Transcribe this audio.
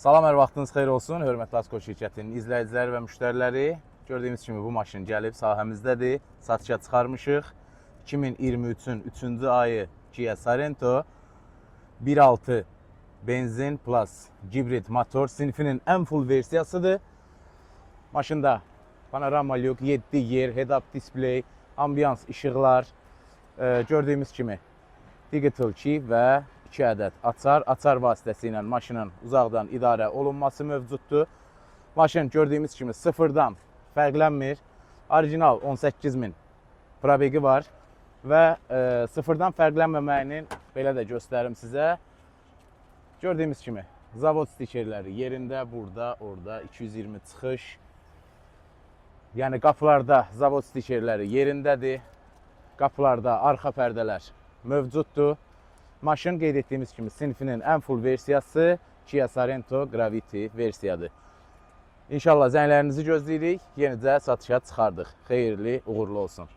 Salam, hər vaxtınız xeyir olsun. Hörmətli Asko şirkətinin izləyiciləri və müştəriləri. Gördüyünüz kimi bu maşın gəlib sahəmizdədir. Satışa çıxarmışıq. 2023-ün 3-cü ayı Kia Sorento 1.6 benzin plus hibrid motor sinifinin ən full versiyasıdır. Maşında panorama lük, 7 yer, head-up display, ambiyans işıqlar, gördüyümüz kimi digital key və 2 ədəd açar vasitəsilə maşının uzaqdan idarə olunması mövcuddur. Maşın gördüyümüz kimi sıfırdan fərqlənmir. Orijinal 18.000 probegi var və sıfırdan fərqlənməməyinin belə də göstərim sizə. Gördüyümüz kimi zavod stikerləri yerində, burada, orada 220 çıxış. Yəni qapılarda zavod stikerləri yerindədir. Qapılarda arxa pərdələr mövcuddur. Maşın qeyd etdiyimiz kimi sinifinin ən full versiyası Kia Sorento Gravity versiyadır. İnşallah zənglərinizi gözləyirik, yenicə satışa çıxardıq. Xeyirli, uğurlu olsun.